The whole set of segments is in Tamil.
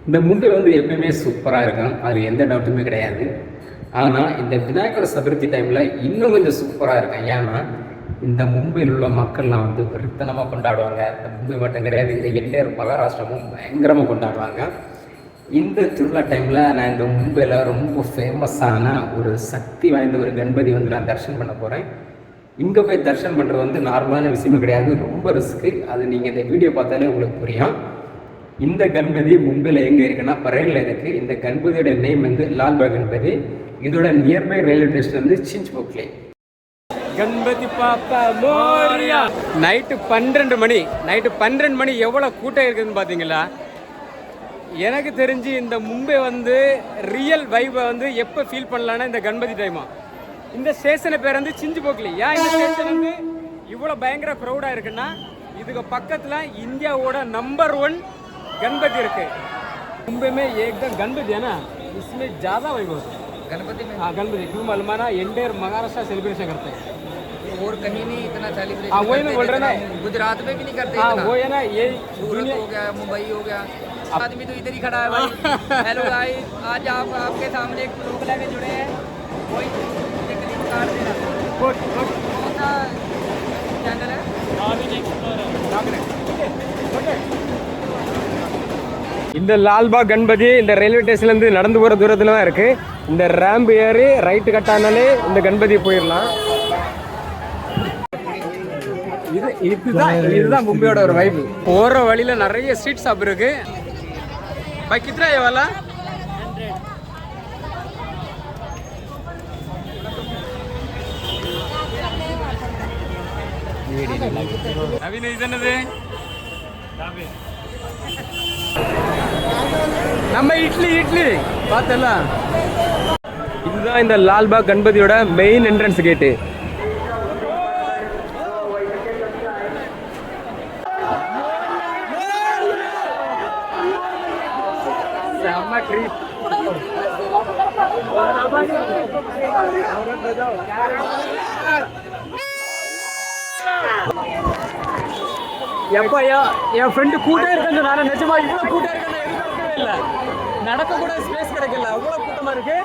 இந்த மும்பை வந்து எப்பயுமே சூப்பராக இருக்கும், அது எந்த டவுட்டுமே கிடையாது. ஆனால் இந்த விநாயகர் சதுர்த்தி டைமில் இன்னும் கொஞ்சம் சூப்பராக இருக்கும். ஏன்னா இந்த மும்பையில் உள்ள மக்கள்லாம் வந்து வெறித்தனமாக கொண்டாடுவாங்க. இந்த மும்பை மட்டும் கிடையாது, இந்த என்டையர் மகாராஷ்டிரமும் பயங்கரமாக கொண்டாடுவாங்க. இந்த திருவிழா டைமில் நான் இந்த மும்பையில் ரொம்ப ஃபேமஸான ஒரு சக்தி வாய்ந்த ஒரு கணபதி வந்து நான் தரிசனம் பண்ண போகிறேன். இங்கே போய் தரிசனம் பண்ணுறது வந்து நார்மலான விஷயமும் கிடையாது, ரொம்ப ரிஸ்க்கு. அது நீங்கள் இந்த வீடியோ பார்த்தாலே உங்களுக்கு புரியும். இந்த கணபதி மும்பையில் எங்கே இருக்குன்னா பரேலில் இருக்குது. இந்த கணபதியோட நேம் வந்து லால்பாக் கணபதி. இதோட நியர்பை ரயில்வே ஸ்டேஷன் வந்து சின்ச்போக்லே. கணபதி பாப்பா மோரியா. நைட்டு 12 மணி எவ்வளோ கூட்டம் இருக்குதுன்னு பார்த்தீங்களா? எனக்கு தெரிஞ்சு இந்த மும்பை வந்து ரியல் வைபை வந்து எப்போ ஃபீல் பண்ணலான்னா இந்த கணபதி டைமா. இந்த ஸ்டேஷனை பேர் வந்து சின்ச்போக்லே. ஏன் இந்த ஸ்டேஷன் வந்து இவ்வளோ பயங்கர க்ரௌடாக இருக்குன்னா, இதுக்கு பக்கத்தில் இந்தியாவோட நம்பர் 1 गणपति रखे मुंबई में एकदम गणपति है ना, इसमें ज़्यादा वैभव गणपति में। हाँ गणपति क्यों मालूम है ना, एंटायर महाराष्ट्र सेलिब्रेशन करते हैं और कहीं नहीं इतना सेलिब्रेशन। हाँ वही मैं बोल रहा ना, गुजरात में भी नहीं करते। हाँ वो है ना, ये सूरत हो गया, मुंबई हो गया, आदमी तो इधर ही खड़ा है भाई। हेलो गाइस, आज आपके सामने एक लोग लेके जुड़े हैं, वही एक लिंक कार्ड देना। कौन सा चैनल है? இந்த லால்பாக் கணபதி இந்த ரயில்வே ஸ்டேஷன்லேருந்து நடந்து போகிற தூரத்தில் தான் இருக்குது. இந்த ரேம்ப் ஏறி ரைட்டு கட்டானாலே இந்த கணபதி போயிடலாம். இதுதான் மும்பையோட ஒரு வைப். போகிற வழியில் நிறைய ஸ்ட்ரீட் ஷாப் இருக்கு. பை கித்ரா ये वाला? நவீன இது என்னது? நம்ம இட்லி பார்த்தல. இதுதான் இந்த லால்பாக் கணபதியோட மெயின் என்ட்ரன்ஸ் கேட்டு. எப்பா என் ஃப்ரெண்டு கூட்டே இருக்கேன்னு நான் நிஜமா இவ்வளோ கூட்டம் இருக்கேன்னு எதிர்பார்க்கவே இல்லை. நடக்க கூட ஸ்பேஸ் கிடைக்கல, அவ்வளோ கூட்டமாக இருக்கு.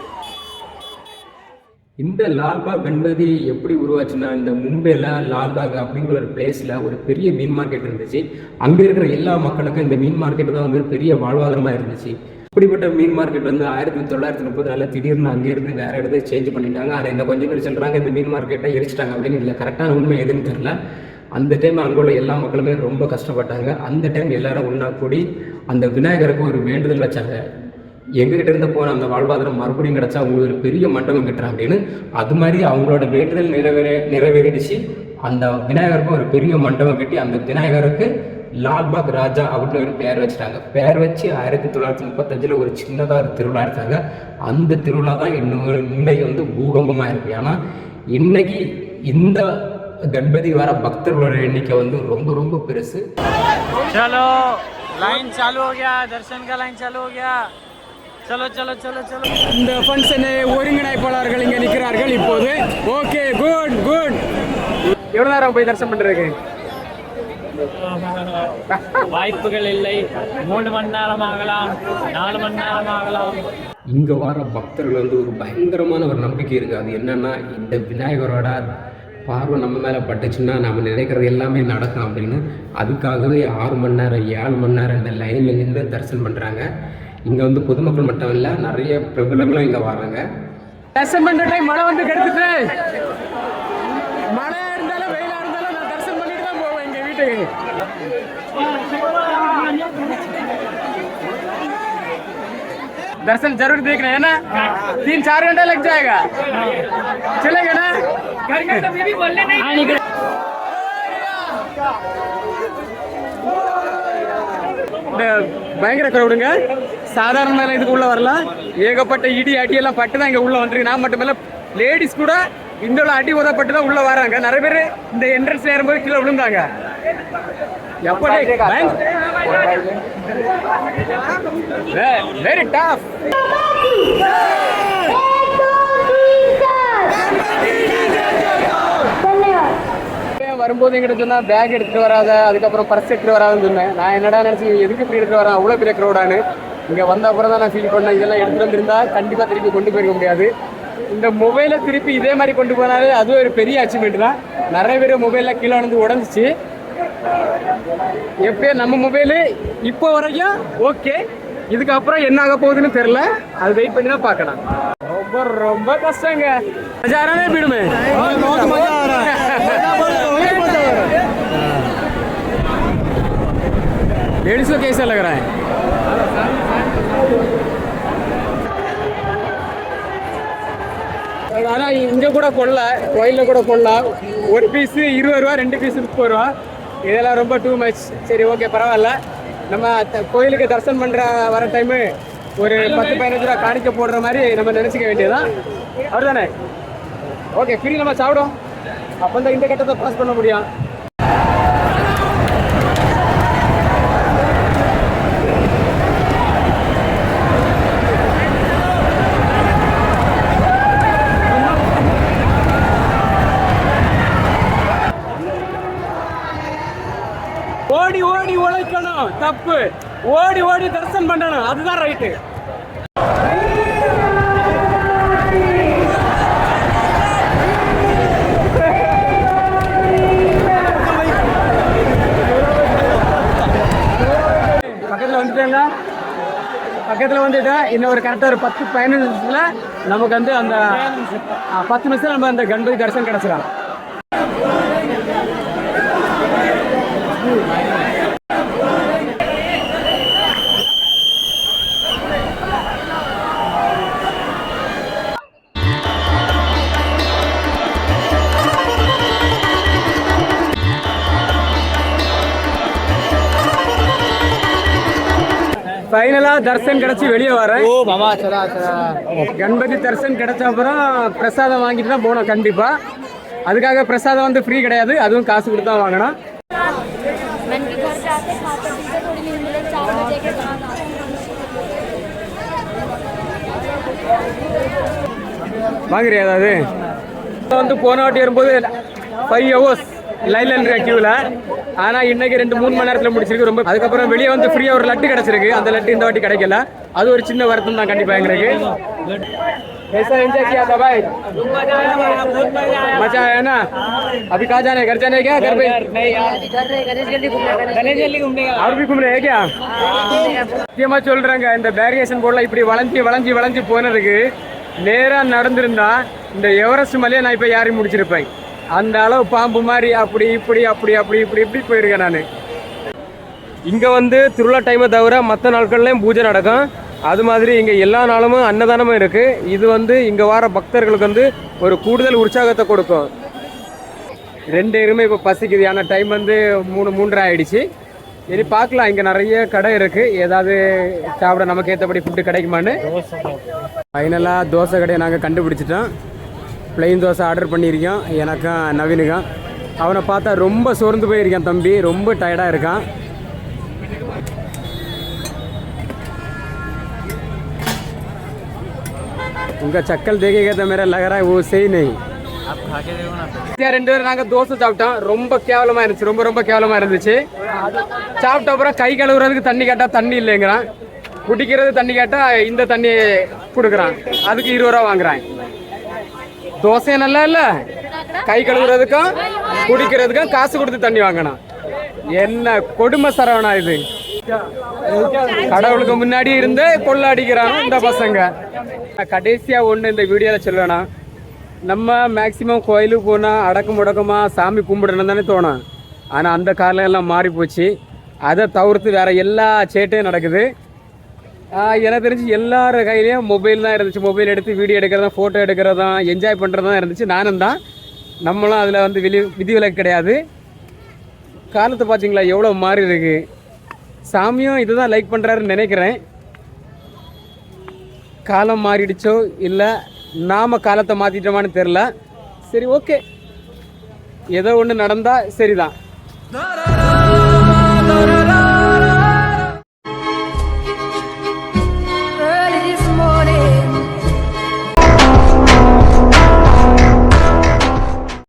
இந்த லால்பாக் கணபதி எப்படி உருவாச்சுன்னா, இந்த மும்பையில் லால்பாக் அப்படிங்கிற ஒரு பிளேஸில் ஒரு பெரிய மீன் மார்க்கெட் இருந்துச்சு. அங்கே இருக்கிற எல்லா மக்களுக்கும் இந்த மீன் மார்க்கெட் தான் வந்து பெரிய வாழ்வாதாரமாக இருந்துச்சு. இப்படிப்பட்ட மீன் மார்க்கெட் வந்து 1930 திடீர்னு அங்கேருந்து வேறு இடத்துக்கு சேஞ்ச் பண்ணிட்டாங்க. அதை இந்த கொஞ்சம் பேர் சொல்கிறாங்க இந்த மீன் மார்க்கெட்டை எரிச்சிட்டாங்க அப்படின்னு. இல்லை, கரெக்டான உண்மை எதுன்னு தெரியல. அந்த டைம் அங்கே உள்ள எல்லா மக்களுமே ரொம்ப கஷ்டப்பட்டாங்க. அந்த டைம் எல்லாரும் ஒன்றா கூடி அந்த விநாயகருக்கு ஒரு வேண்டுதல் வச்சாங்க, எங்ககிட்ட இருந்து போன அந்த வாழ்வாதாரம் மறுபடியும் கிடச்சா அவங்களுக்கு ஒரு பெரிய மண்டபம் கட்டுறேன் அப்படின்னு. அது மாதிரி அவங்களோட வேண்டுதல் நிறைவேறிடுச்சு. அந்த விநாயகருக்கும் ஒரு பெரிய மண்டபம் கட்டி அந்த விநாயகருக்கு லால்பாக் ராஜா அப்படின்னு ஒரு பேர் வச்சுட்டாங்க. பேர் வச்சு 1935 ஒரு சின்னதாக ஒரு திருவிழா இருக்காங்க. அந்த திருவிழா தான் இன்னைக்கு வந்து பூகம்பமாக இருக்குது. ஏன்னா இன்னைக்கு இந்த गणपति वाला भक्तों एण्णिके ரொம்ப ரொம்ப பெருசு. चलो लाइन चालू हो गया, दर्शन का लाइन चालू हो गया. चलो चलो चलो चलो. இந்த ஃபங்க்ஷனை ஒருங்கிணைப்பாளர்கள் இங்கே நிற்கிறார்கள் இப்போது. Okay, good good. எவ்வளோ நேரம் போய் தரிசனம் பண்ணுறதுக்கு? வாய்ப்புகள் இல்லை. 3 மணி நேரம் ஆகலாம், 4 மணி நேரம் ஆகலாம். இங்கே வர பக்தர்கள் வந்து ஒரு பயங்கரமான ஒரு நம்பிக்கை இருக்குது. அது என்னன்னா, இந்த விநாயகரோட பார்வை நம்ம மேலே பட்டுச்சுன்னா நம்ம நினைக்கிறது எல்லாமே நடக்கும் அப்படின்னு. அதுக்காகவே 6 மணி நேரம் 7 மணி நேரம் இந்த லைனில் நின்று தரிசனம் பண்ணுறாங்க. இங்கே வந்து பொதுமக்கள் மட்டும் இல்லை, நிறைய பிரபலங்களும் இங்கே வராங்க. தரிசனம் பண்ணுற டைம் மழை வந்து கெடுத்துட்டு, மழையாக இருந்தாலும் வெயிலாக இருந்தாலும் நான் தரிசனம் பண்ணிட்டு தான் போவேன் எங்கள் வீட்டுக்கு. दर्शन जरूर देखना है ना, 3-4 घंटा लग जाएगा, चलेगा ना? பயங்கர கிரௌடுங்க. சாதாரண இதுக்கு உள்ள வரலாம். ஏகப்பட்ட இடி அடி எல்லாம் பட்டு தான் இங்க உள்ள வந்துருக்கு. நான் மட்டும் இல்ல, லேடிஸ் கூட இந்த அடி உதப்பட்டு தான் உள்ள வராங்க. நிறைய பேர் இந்த என்ட்ரன்ஸ்ல ஏறும்போது கீழே விழுந்தாங்க. Very tough. வரும்போது எங்கிட்ட சொன்னா பேக் எடுத்துட்டு வராத, அதுக்கப்புறம் பர்ஸ் எடுத்துட்டு வராதுன்னு சொன்னேன். நான் என்னடா நினைச்சு எதுக்கு இப்படி எடுத்துட்டு வரேன், அவ்வளோ பெரிய க்ரௌடானு. இங்கே வந்த அப்புறம் தான் நான் ஃபீல் பண்ணேன், இதெல்லாம் எடுத்துகிட்டு வந்திருந்தா கண்டிப்பாக திருப்பி கொண்டு போயிருக்க முடியாது. இந்த மொபைலை திருப்பி இதே மாதிரி கொண்டு போனாலே அது ஒரு பெரிய அச்சீவ்மெண்ட் தான். நிறைய பேர் மொபைலில் கீழே வந்து உடஞ்சிச்சு. எப்பயோ நம்ம மொபைலு இப்போ வரைக்கும் ஓகே, இதுக்கப்புறம் என்ன ஆக போகுதுன்னு தெரில, அது வெயிட் பண்ணி தான் பார்க்கலாம். ரொம்ப ரொம்ப கஷ்டங்க. மஜாரானே போயிடுமே. लेडीज को कैसा लग रहा है? ஆனால் இங்கே கூட கொள்ள, கோயிலில் கூட கொள்ள ஒரு பீஸு 20 ரூபா, 2 பீஸு 30 ரூபா. இதெல்லாம் ரொம்ப டூ மச். சரி ஓகே பரவாயில்ல. நம்ம கோயிலுக்கு தரிசனம் பண்ணுற வர டைமு ஒரு 10-15 ரூபா காணிக்க போடுற மாதிரி நம்ம நினச்சிக்க வேண்டியதுதான். அவர் தானே? ஓகே, ஃப்ரீ நம்ம சாப்பிடும். அப்போ தான் இந்த கட்டத்தை பாஸ் பண்ண முடியும். ஓடி ஓடி உழைக்கணும் தப்பு, ஓடி ஓடி தரிசனம் பண்ணணும் அதுதான் ரைட்டு. பக்கத்தில் வந்துட்டேங்க, பக்கத்தில் வந்துட்டா இன்னும் ஒரு கரெக்டாக ஒரு 10-15 நிமிஷத்தில் நமக்கு வந்து அந்த 10 நிமிஷத்தில் நம்ம அந்த கணபதி தரிசனம் கிடச்சிடும். ஃபைனலா தர்சன் கிடைச்சி வெளியே வரேன். கணபதி தர்சன் கிடைச்ச அப்புறம் பிரசாதம் வாங்கிட்டு தான் போனோம் கண்டிப்பா. அதுக்காக பிரசாதம் வந்து ஃப்ரீ கிடையாது, அதுவும் காசு கொடுத்து தான் வாங்கணும். வாங்குறியா ஏதாவது? வந்து போன வாட்டி வரும்போது 5 hours லைன்ல இருக்கிற கியூவில், ஆனால் இன்னைக்கு 2-3 மணி நேரத்தில் முடிச்சிருக்கு. ரொம்ப அதுக்கப்புறம் வெளியே வந்து ஃப்ரீயாக ஒரு லட்டு கிடச்சிருக்கு. அந்த லட்டு இந்த வாட்டி கிடைக்கல, அது ஒரு சின்ன வருத்தம் தான் கண்டிப்பாக எங்களுக்கு. कैसा एंजॉय किया था भाई? मजा आया ना? अभी कहाँ जाने, घर जाने क्या? घर पे नहीं यार, गणेश घूमने और भी घूम रहे हैं क्या? சத்தியமாக சொல்கிறாங்க, இந்த பேரியேஷன் போர்டில் இப்படி வளைஞ்சி வளைஞ்சி வளைஞ்சி போனதுக்கு நேராக நடந்திருந்தா இந்த எவரெஸ்ட் மலையை நான் இப்போ யாரையும் முடிச்சிருப்பேன். அந்த அளவு பாம்பு மாதிரி அப்படி இப்படி அப்படி அப்படி இப்படி இப்படி போயிருக்கேன் நான். இங்கே வந்து திருவிழா டைமை தவிர மற்ற நாட்கள்லேயும் பூஜை நடக்கும். அது மாதிரி இங்கே எல்லா நாளும் அன்னதானமும் இருக்குது. இது வந்து இங்கே வர பக்தர்களுக்கு வந்து ஒரு கூடுதல் உற்சாகத்தை கொடுக்கும். 2 பேருமே இப்போ பசிக்குது, ஆனால் டைம் வந்து 3:30 ஆகிடுச்சு. இனி பார்க்கலாம், இங்கே நிறைய கடை இருக்குது, ஏதாவது சாப்பிட நமக்கு ஏற்றபடி ஃபுட்டு கிடைக்குமான்னு. ஃபைனலாக தோசை கடையை நாங்கள் கண்டுபிடிச்சிட்டோம். ப்ளைன் தோசை ஆர்டர் பண்ணியிருக்கோம் எனக்கும் நவீனுக்கும். அவனை பார்த்தா ரொம்ப சோர்ந்து போயிருக்கான் தம்பி, ரொம்ப டயர்டாக இருக்கான். उनका चक्कल देखेगा तो मेरा लग रहा है वो सही नहीं. आप खा के देखो ना. 2 பேரும் நாங்கள் தோசை சாப்பிட்டோம். ரொம்ப கேவலமாக இருந்துச்சு, ரொம்ப ரொம்ப கேவலமாக இருந்துச்சு. சாப்பிட்ட அப்புறம் கை கழுவுறதுக்கு தண்ணி கேட்டால் தண்ணி இல்லைங்கிறான், குடிக்கிறது தண்ணி கேட்டால் இந்த தண்ணி கொடுக்குறான், அதுக்கு 20 ரூபா வாங்குறான். தோசையும் நல்லா இல்லை, கை கழுவுறதுக்கும் குடிக்கிறதுக்கும் காசு கொடுத்து தண்ணி வாங்கணும். என்ன கொடுமை சரவணா இது. கடவுளுக்கு முன்னாடி இருந்து கொள்ள அடிக்கிறாங்க இந்த பசங்க. கடைசியாக ஒன்று இந்த வீடியோவில் சொல்லணும், நம்ம மேக்சிமம் கோயிலுக்கு போனால் அடக்கு முடக்கமாக சாமி கும்பிடணும் தானே தோணும். ஆனால் அந்த காலம் எல்லாம் மாறி போச்சு. அதை தவிர்த்து வேறு எல்லா சேட்டையும் நடக்குது. எனக்கு தெரிஞ்சு எல்லார் கையிலையும் மொபைல் தான் இருந்துச்சு. மொபைல் எடுத்து வீடியோ எடுக்கிறதா, ஃபோட்டோ எடுக்கிறதா, என்ஜாய் பண்ணுறதான் இருந்துச்சு. நானும் தான், நம்மளும் அதில் வந்து விதிவிலக்கு கிடையாது. காலத்தை பார்த்தீங்களா எவ்வளோ மாறி இருக்கு. சாமியும் இதுதான் லைக் பண்ணுறாருன்னு நினைக்கிறேன். காலம் மாறிடுச்சோ இல்லை நாம் காலத்தை மாற்றிட்டோமான்னு தெரில. சரி ஓகே, ஏதோ ஒன்று நடந்தால் சரிதான்.